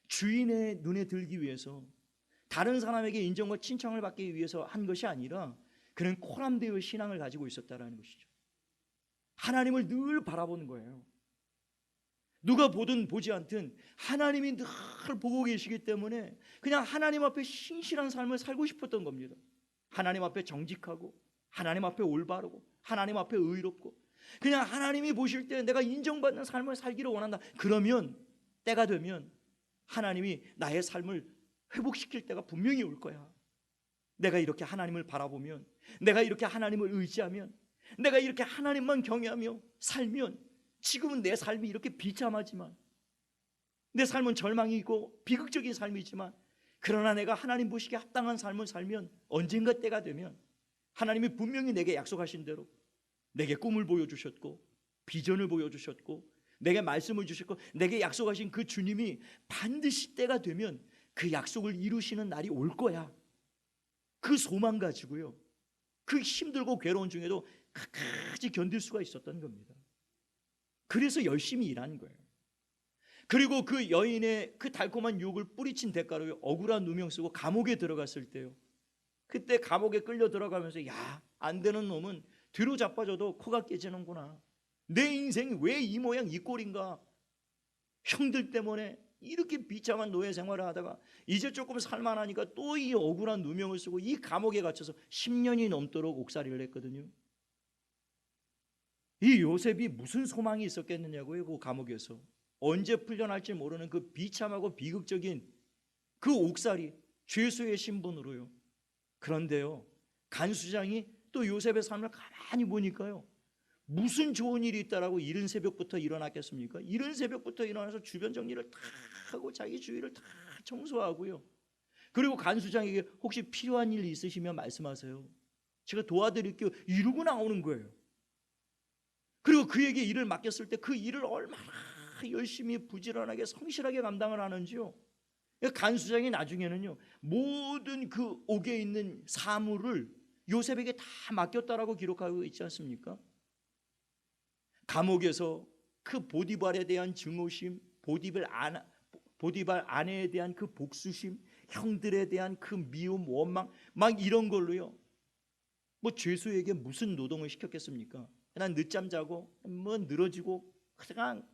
주인의 눈에 들기 위해서, 다른 사람에게 인정과 칭찬을 받기 위해서 한 것이 아니라 그는 코람데오의 신앙을 가지고 있었다는 것이죠. 하나님을 늘 바라보는 거예요. 누가 보든 보지 않든 하나님이 늘 보고 계시기 때문에 그냥 하나님 앞에 신실한 삶을 살고 싶었던 겁니다. 하나님 앞에 정직하고, 하나님 앞에 올바르고, 하나님 앞에 의롭고, 그냥 하나님이 보실 때 내가 인정받는 삶을 살기를 원한다. 그러면 때가 되면 하나님이 나의 삶을 회복시킬 때가 분명히 올 거야. 내가 이렇게 하나님을 바라보면, 내가 이렇게 하나님을 의지하면, 내가 이렇게 하나님만 경외하며 살면, 지금은 내 삶이 이렇게 비참하지만, 내 삶은 절망이 있고 비극적인 삶이지만, 그러나 내가 하나님 보시기에 합당한 삶을 살면 언젠가 때가 되면 하나님이 분명히 내게 약속하신 대로 내게 꿈을 보여주셨고 비전을 보여주셨고 내게 말씀을 주셨고 내게 약속하신 그 주님이 반드시 때가 되면 그 약속을 이루시는 날이 올 거야. 그 소망 가지고요, 그 힘들고 괴로운 중에도 끝까지 견딜 수가 있었던 겁니다. 그래서 열심히 일한 거예요. 그리고 그 여인의 그 달콤한 유혹을 뿌리친 대가로 억울한 누명 쓰고 감옥에 들어갔을 때요, 그때 감옥에 끌려 들어가면서 야, 안 되는 놈은 뒤로 자빠져도 코가 깨지는구나. 내 인생이 왜 이 모양 이 꼴인가. 형들 때문에 이렇게 비참한 노예 생활을 하다가 이제 조금 살만하니까 또 이 억울한 누명을 쓰고 이 감옥에 갇혀서 10년이 넘도록 옥살이를 했거든요. 이 요셉이 무슨 소망이 있었겠느냐고요. 그 감옥에서 언제 풀려날지 모르는 그 비참하고 비극적인 그 옥살이, 죄수의 신분으로요. 그런데요, 간수장이 또 요셉의 삶을 가만히 보니까요, 무슨 좋은 일이 있다라고 이른 새벽부터 일어났겠습니까? 이른 새벽부터 일어나서 주변 정리를 다 하고 자기 주위를 다 청소하고요, 그리고 간수장에게 혹시 필요한 일 있으시면 말씀하세요, 제가 도와드릴게요, 이러고 나오는 거예요. 그리고 그에게 일을 맡겼을 때 그 일을 얼마나 열심히 부지런하게 성실하게 감당을 하는지요, 간수장이 나중에는요 모든 그 옥에 있는 사물을 요셉에게 다 맡겼다라고 기록하고 있지 않습니까? 감옥에서 그 보디발에 대한 증오심, 보디발 아내에 대한 그 복수심, 형들에 대한 그 미움, 원망, 막 이런 걸로요, 뭐 죄수에게 무슨 노동을 시켰겠습니까? 그냥 늦잠 자고 뭐 늘어지고 그냥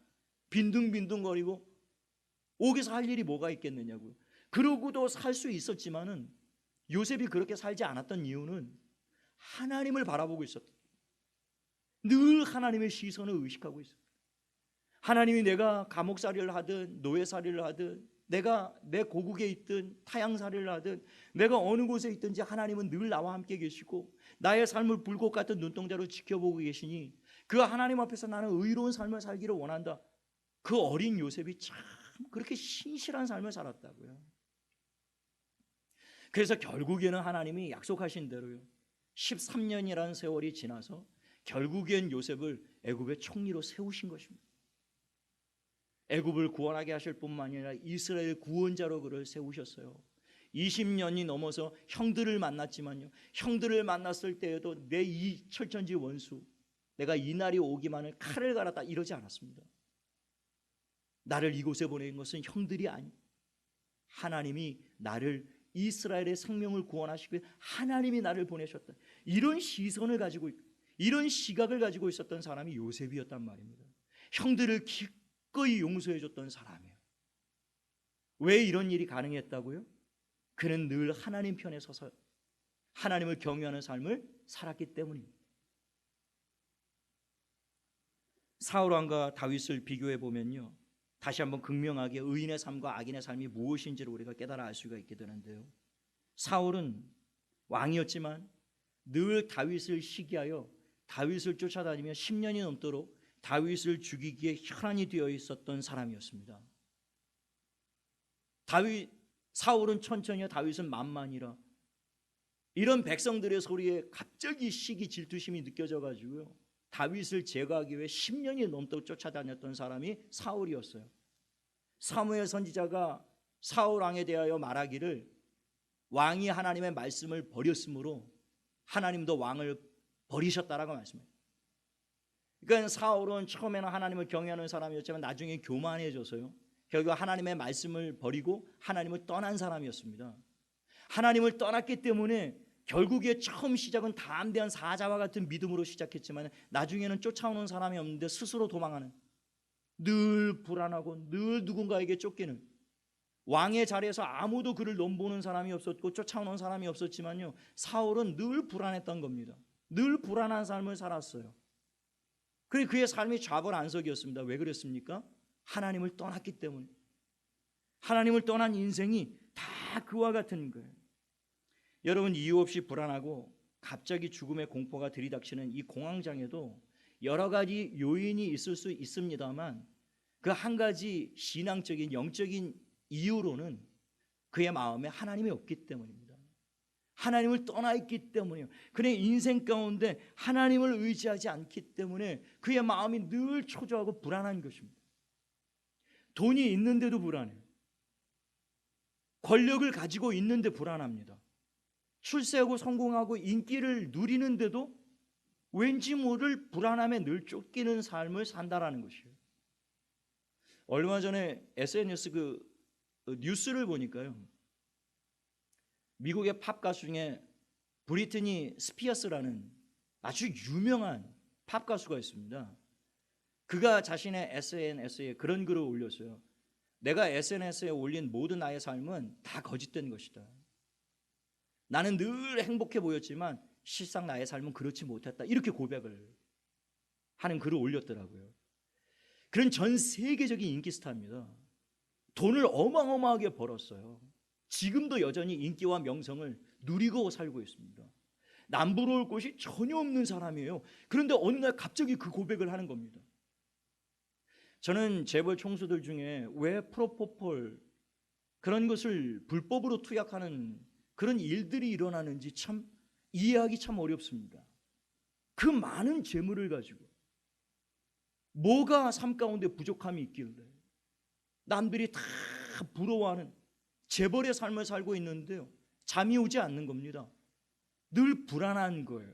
빈둥빈둥거리고 옥에서 할 일이 뭐가 있겠느냐고요. 그러고도 살 수 있었지만은 요셉이 그렇게 살지 않았던 이유는 하나님을 바라보고 있었다. 늘 하나님의 시선을 의식하고 있었다. 하나님이 내가 감옥살이를 하든 노예살이를 하든 내가 내 고국에 있든 타향살이를 하든 내가 어느 곳에 있든지 하나님은 늘 나와 함께 계시고 나의 삶을 불꽃 같은 눈동자로 지켜보고 계시니 그 하나님 앞에서 나는 의로운 삶을 살기를 원한다. 그 어린 요셉이 참 그렇게 신실한 삶을 살았다고요. 그래서 결국에는 하나님이 약속하신 대로요, 13년이라는 세월이 지나서 결국엔 요셉을 애굽의 총리로 세우신 것입니다. 애굽을 구원하게 하실 뿐만 아니라 이스라엘 구원자로 그를 세우셨어요. 20년이 넘어서 형들을 만났지만요, 형들을 만났을 때에도 내 이 철천지 원수, 내가 이 날이 오기만을 칼을 갈았다 이러지 않았습니다. 나를 이곳에 보낸 것은 형들이 아니, 하나님이 나를, 이스라엘의 생명을 구원하시기 위해 하나님이 나를 보내셨다, 이런 시선을 가지고, 이런 시각을 가지고 있었던 사람이 요셉이었단 말입니다. 형들을 기꺼이 용서해줬던 사람이에요. 왜 이런 일이 가능했다고요? 그는 늘 하나님 편에 서서 하나님을 경외하는 삶을 살았기 때문입니다. 사울 왕과 다윗을 비교해 보면요, 다시 한번 극명하게 의인의 삶과 악인의 삶이 무엇인지를 우리가 깨달아 알 수가 있게 되는데요, 사울은 왕이었지만 늘 다윗을 시기하여 다윗을 쫓아다니며 10년이 넘도록 다윗을 죽이기에 혈안이 되어 있었던 사람이었습니다. 사울은 천천히요, 다윗은 만만이라 이런 백성들의 소리에 갑자기 시기 질투심이 느껴져 가지고요. 다윗을 제거하기 위해 10년이 넘도록 쫓아다녔던 사람이 사울이었어요. 사무엘 선지자가 사울 왕에 대하여 말하기를 왕이 하나님의 말씀을 버렸으므로 하나님도 왕을 버리셨다라고 말씀해요. 그러니까 사울은 처음에는 하나님을 경외하는 사람이었지만 나중에 교만해져서요. 결국 하나님의 말씀을 버리고 하나님을 떠난 사람이었습니다. 하나님을 떠났기 때문에 결국에 처음 시작은 담대한 사자와 같은 믿음으로 시작했지만 나중에는 쫓아오는 사람이 없는데 스스로 도망하는, 늘 불안하고 늘 누군가에게 쫓기는, 왕의 자리에서 아무도 그를 넘보는 사람이 없었고 쫓아오는 사람이 없었지만요, 사울은 늘 불안했던 겁니다. 늘 불안한 삶을 살았어요. 그리고 그의 삶이 좌불안석이었습니다. 왜 그랬습니까? 하나님을 떠났기 때문에. 하나님을 떠난 인생이 다 그와 같은 거예요. 여러분, 이유 없이 불안하고 갑자기 죽음의 공포가 들이닥치는 이 공황장애도 여러 가지 요인이 있을 수 있습니다만 그 한 가지 신앙적인 영적인 이유로는 그의 마음에 하나님이 없기 때문입니다. 하나님을 떠나 있기 때문이에요. 그의 인생 가운데 하나님을 의지하지 않기 때문에 그의 마음이 늘 초조하고 불안한 것입니다. 돈이 있는데도 불안해요. 권력을 가지고 있는데 불안합니다. 출세하고 성공하고 인기를 누리는데도 왠지 모를 불안함에 늘 쫓기는 삶을 산다라는 것이에요. 얼마 전에 SNS 뉴스를 보니까요, 미국의 팝 가수 중에 브리트니 스피어스라는 아주 유명한 팝 가수가 있습니다. 그가 자신의 SNS에 그런 글을 올렸어요. 내가 SNS에 올린 모든 나의 삶은 다 거짓된 것이다. 나는 늘 행복해 보였지만 실상 나의 삶은 그렇지 못했다. 이렇게 고백을 하는 글을 올렸더라고요. 그런 전 세계적인 인기 스타입니다. 돈을 어마어마하게 벌었어요. 지금도 여전히 인기와 명성을 누리고 살고 있습니다. 남부러울 곳이 전혀 없는 사람이에요. 그런데 어느 날 갑자기 그 고백을 하는 겁니다. 저는 재벌 총수들 중에 왜 프로포폴 그런 것을 불법으로 투약하는 그런 일들이 일어나는지 참 이해하기 참 어렵습니다. 그 많은 재물을 가지고 뭐가 삶 가운데 부족함이 있길래 남들이 다 부러워하는 재벌의 삶을 살고 있는데요, 잠이 오지 않는 겁니다. 늘 불안한 거예요.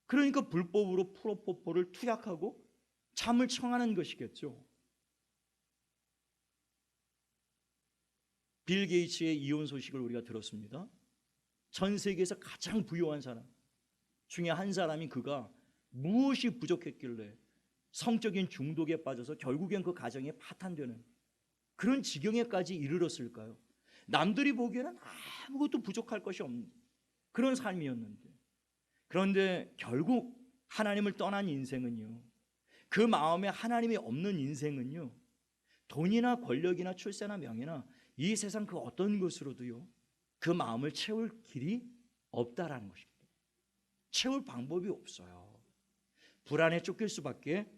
그러니까 불법으로 프로포폴을 투약하고 잠을 청하는 것이겠죠. 빌 게이츠의 이혼 소식을 우리가 들었습니다. 전 세계에서 가장 부유한 사람 중에 한 사람이 그가 무엇이 부족했길래 성적인 중독에 빠져서 결국엔 그 가정이 파탄되는 그런 지경에까지 이르렀을까요? 남들이 보기에는 아무것도 부족할 것이 없는 그런 삶이었는데, 그런데 결국 하나님을 떠난 인생은요, 그 마음에 하나님이 없는 인생은요, 돈이나 권력이나 출세나 명예나 이 세상 그 어떤 것으로도요 그 마음을 채울 길이 없다라는 것입니다. 채울 방법이 없어요. 불안에 쫓길 수밖에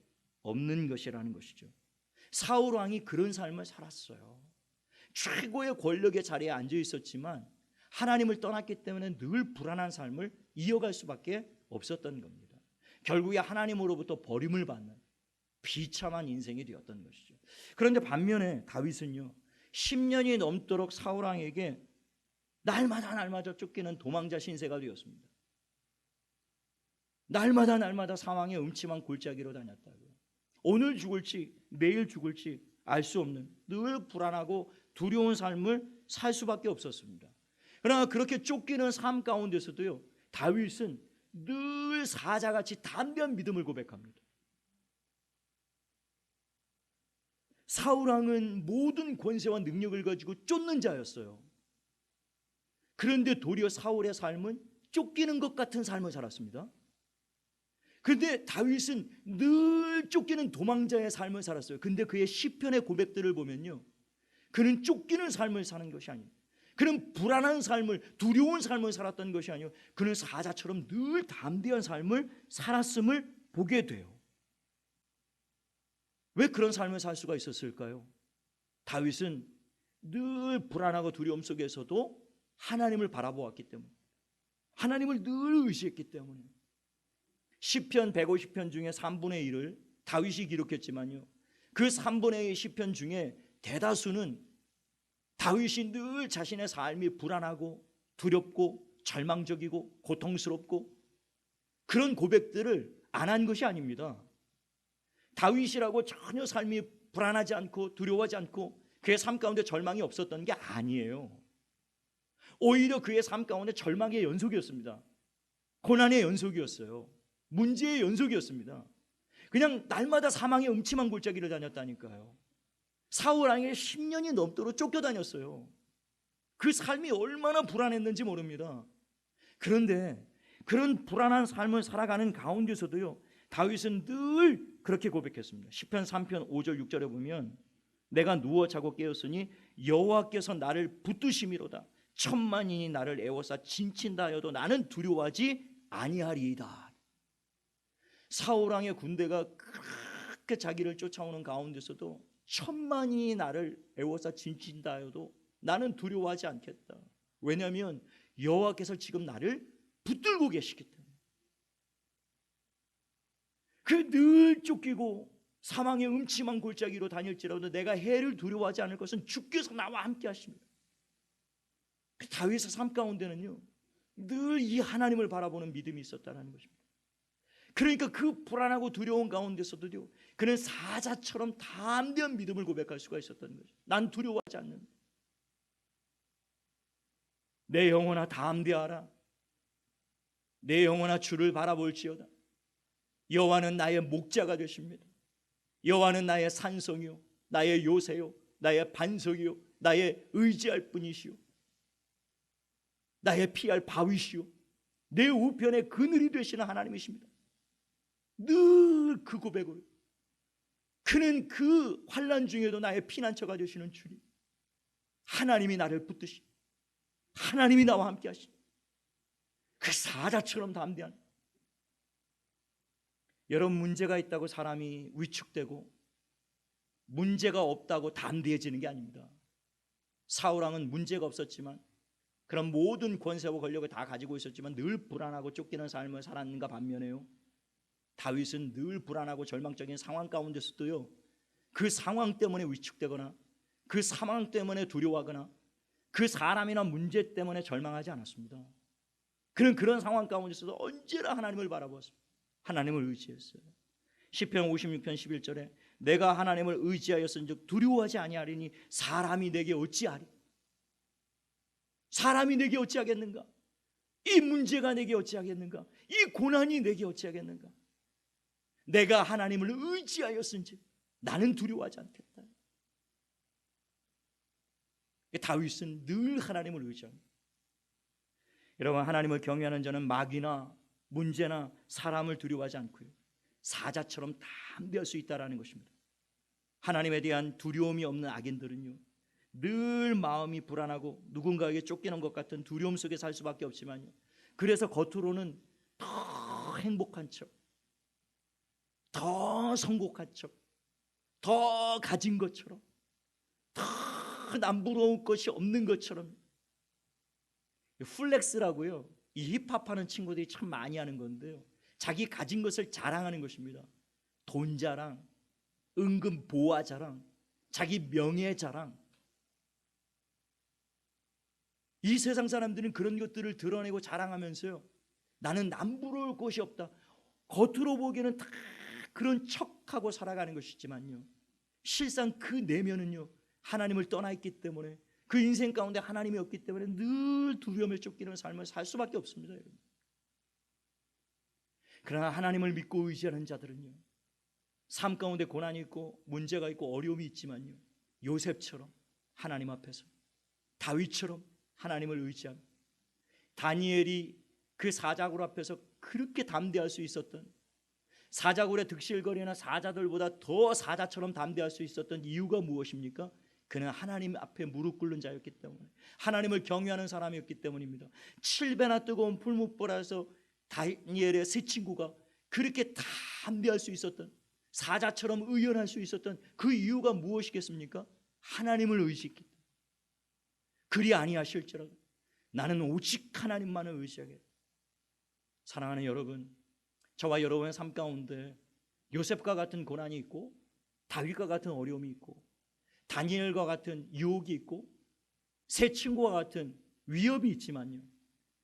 없는 것이라는 것이죠. 사울 왕이 그런 삶을 살았어요. 최고의 권력의 자리에 앉아 있었지만 하나님을 떠났기 때문에 늘 불안한 삶을 이어갈 수밖에 없었던 겁니다. 결국에 하나님으로부터 버림을 받는 비참한 인생이 되었던 것이죠. 그런데 반면에 다윗은요, 10년이 넘도록 사울 왕에게 날마다 쫓기는 도망자 신세가 되었습니다. 날마다 상황의 음침한 골짜기로 다녔다고요. 오늘 죽을지 내일 죽을지 알 수 없는 늘 불안하고 두려운 삶을 살 수밖에 없었습니다. 그러나 그렇게 쫓기는 삶 가운데서도요, 다윗은 늘 사자같이 담대한 믿음을 고백합니다. 사울 왕은 모든 권세와 능력을 가지고 쫓는 자였어요. 그런데 도리어 사울의 삶은 쫓기는 것 같은 삶을 살았습니다. 그런데 다윗은 늘 쫓기는 도망자의 삶을 살았어요. 근데 그의 시편의 고백들을 보면요, 그는 쫓기는 삶을 사는 것이 아니에요. 그는 불안한 삶을, 두려운 삶을 살았던 것이 아니에요. 그는 사자처럼 늘 담대한 삶을 살았음을 보게 돼요. 왜 그런 삶을 살 수가 있었을까요? 다윗은 늘 불안하고 두려움 속에서도 하나님을 바라보았기 때문에, 하나님을 늘 의지했기 때문에 시편 150편 중에 3분의 1을 다윗이 기록했지만요, 그 3분의 1 시편 중에 대다수는 다윗이 늘 자신의 삶이 불안하고 두렵고 절망적이고 고통스럽고 그런 고백들을 안 한 것이 아닙니다. 다윗이라고 전혀 삶이 불안하지 않고 두려워하지 않고 그의 삶 가운데 절망이 없었던 게 아니에요. 오히려 그의 삶 가운데 절망의 연속이었습니다. 고난의 연속이었어요. 문제의 연속이었습니다. 그냥 날마다 사망의 음침한 골짜기를 다녔다니까요. 사울 왕에게 10년이 넘도록 쫓겨다녔어요. 그 삶이 얼마나 불안했는지 모릅니다. 그런데 그런 불안한 삶을 살아가는 가운데서도요, 다윗은 늘 그렇게 고백했습니다. 시편 3편 5절 6절에 보면 내가 누워 자고 깨었으니 여호와께서 나를 붙드심이로다. 천만인이 나를 애워싸 진친다 하여도 나는 두려워하지 아니하리이다. 사울 왕의 군대가 그렇게 자기를 쫓아오는 가운데서도 천만인이 나를 애워싸 진친다 하여도 나는 두려워하지 않겠다. 왜냐하면 여호와께서 지금 나를 붙들고 계시기 때문에. 그 늘 쫓기고 사망의 음침한 골짜기로 다닐지라도 내가 해를 두려워하지 않을 것은 주께서 나와 함께 하십니다. 다윗의 삶 가운데는요, 늘 이 하나님을 바라보는 믿음이 있었다는 것입니다. 그러니까 그 불안하고 두려운 가운데서도요, 그는 사자처럼 담대한 믿음을 고백할 수가 있었다는 거죠. 난 두려워하지 않는다. 내 영혼아 담대하라. 내 영혼아 주를 바라볼지어다. 여호와는 나의 목자가 되십니다. 여호와는 나의 산성이요 나의 요새요 나의 반석이요 나의 의지할 뿐이시요 나의 피할 바위시요 내 우편의 그늘이 되시는 하나님이십니다. 늘 그 고백으로 그는 그 환난 중에도 나의 피난처가 되시는 주님, 하나님이 나를 붙드시, 하나님이 나와 함께 하시, 그 사자처럼 담대한. 여러분, 문제가 있다고 사람이 위축되고 문제가 없다고 담대해지는 게 아닙니다. 사울 왕은 문제가 없었지만, 그런 모든 권세와 권력을 다 가지고 있었지만 늘 불안하고 쫓기는 삶을 살았는가 반면에요, 다윗은 늘 불안하고 절망적인 상황 가운데서도요, 그 상황 때문에 위축되거나 그 상황 때문에 두려워하거나 그 사람이나 문제 때문에 절망하지 않았습니다. 그는 그런 상황 가운데서도 언제나 하나님을 바라보았습니다. 하나님을 의지했어요. 시편 56편 11절에 내가 하나님을 의지하였은즉 두려워하지 아니하리니 사람이 내게 어찌하리. 사람이 내게 어찌하겠는가? 이 문제가 내게 어찌하겠는가? 이 고난이 내게 어찌하겠는가? 내가 하나님을 의지하였은즉 나는 두려워하지 않겠다. 다윗은 늘 하나님을 의지합니다. 여러분, 하나님을 경외하는 자는 마귀나 문제나 사람을 두려워하지 않고요, 사자처럼 담대할 수 있다는 것입니다. 하나님에 대한 두려움이 없는 악인들은요, 늘 마음이 불안하고 누군가에게 쫓기는 것 같은 두려움 속에 살 수밖에 없지만요, 그래서 겉으로는 더 행복한 척, 더 성공한 척, 더 가진 것처럼, 더 남부러운 것이 없는 것처럼, 플렉스라고요, 이 힙합하는 친구들이 참 많이 하는 건데요, 자기 가진 것을 자랑하는 것입니다. 돈 자랑, 은근 보아 자랑, 자기 명예 자랑. 이 세상 사람들은 그런 것들을 드러내고 자랑하면서요, 나는 남부러울 것이 없다, 겉으로 보기에는 다 그런 척하고 살아가는 것이지만요, 실상 그 내면은요, 하나님을 떠나 있기 때문에, 그 인생 가운데 하나님이 없기 때문에 늘 두려움에 쫓기는 삶을 살 수밖에 없습니다. 여러분. 그러나 하나님을 믿고 의지하는 자들은요, 삶 가운데 고난이 있고 문제가 있고 어려움이 있지만요, 요셉처럼 하나님 앞에서, 다윗처럼 하나님을 의지합니다. 다니엘이 그 사자굴 앞에서 그렇게 담대할 수 있었던, 사자굴에 득실거리는 사자들보다 더 사자처럼 담대할 수 있었던 이유가 무엇입니까? 그는 하나님 앞에 무릎 꿇는 자였기 때문에, 하나님을 경외하는 사람이었기 때문입니다. 7배나 뜨거운 풀무불에서 다니엘의 세 친구가 그렇게 담대할 수 있었던, 사자처럼 의연할 수 있었던 그 이유가 무엇이겠습니까? 하나님을 의지했기 때문에. 그리 아니하실지라도 나는 오직 하나님만을 의지하겠다. 사랑하는 여러분, 저와 여러분의 삶 가운데 요셉과 같은 고난이 있고 다윗과 같은 어려움이 있고 다니엘과 같은 유혹이 있고 새 친구와 같은 위협이 있지만요,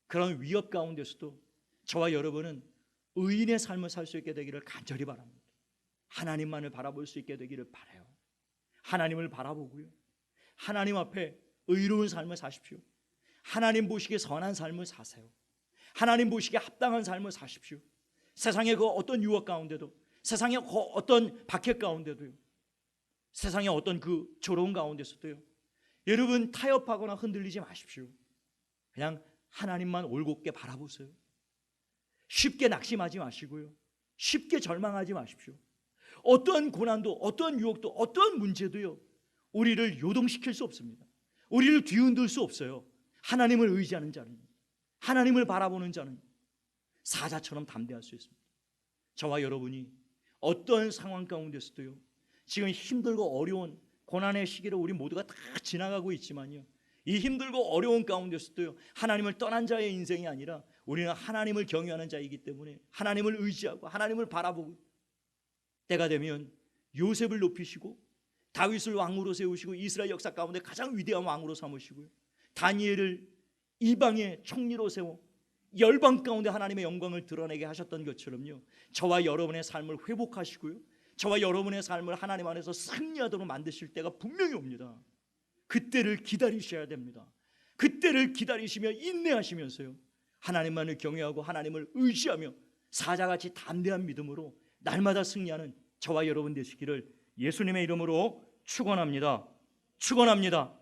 그런 위협 가운데서도 저와 여러분은 의인의 삶을 살 수 있게 되기를 간절히 바랍니다. 하나님만을 바라볼 수 있게 되기를 바라요. 하나님을 바라보고요, 하나님 앞에 의로운 삶을 사십시오. 하나님 보시기에 선한 삶을 사세요. 하나님 보시기에 합당한 삶을 사십시오. 세상의 그 어떤 유혹 가운데도, 세상의 그 어떤 박해 가운데도요, 세상의 어떤 그 조롱 가운데서도요, 여러분 타협하거나 흔들리지 마십시오. 그냥 하나님만 올곧게 바라보세요. 쉽게 낙심하지 마시고요, 쉽게 절망하지 마십시오. 어떠한 고난도, 어떠한 유혹도, 어떠한 문제도요, 우리를 요동시킬 수 없습니다. 우리를 뒤흔들 수 없어요. 하나님을 의지하는 자는, 하나님을 바라보는 자는 사자처럼 담대할 수 있습니다. 저와 여러분이 어떤 상황 가운데서도요, 지금 힘들고 어려운 고난의 시기를 우리 모두가 다 지나가고 있지만요, 이 힘들고 어려운 가운데서도요, 하나님을 떠난 자의 인생이 아니라 우리는 하나님을 경외하는 자이기 때문에 하나님을 의지하고 하나님을 바라보고, 때가 되면 요셉을 높이시고 다윗을 왕으로 세우시고 이스라엘 역사 가운데 가장 위대한 왕으로 삼으시고요, 다니엘을 이방의 총리로 세워 열방 가운데 하나님의 영광을 드러내게 하셨던 것처럼요, 저와 여러분의 삶을 회복하시고요, 저와 여러분의 삶을 하나님 안에서 승리하도록 만드실 때가 분명히 옵니다. 그때를 기다리셔야 됩니다. 그때를 기다리시며 인내하시면서요, 하나님만을 경외하고 하나님을 의지하며 사자같이 담대한 믿음으로 날마다 승리하는 저와 여러분 되시기를 예수님의 이름으로 축원합니다. 축원합니다.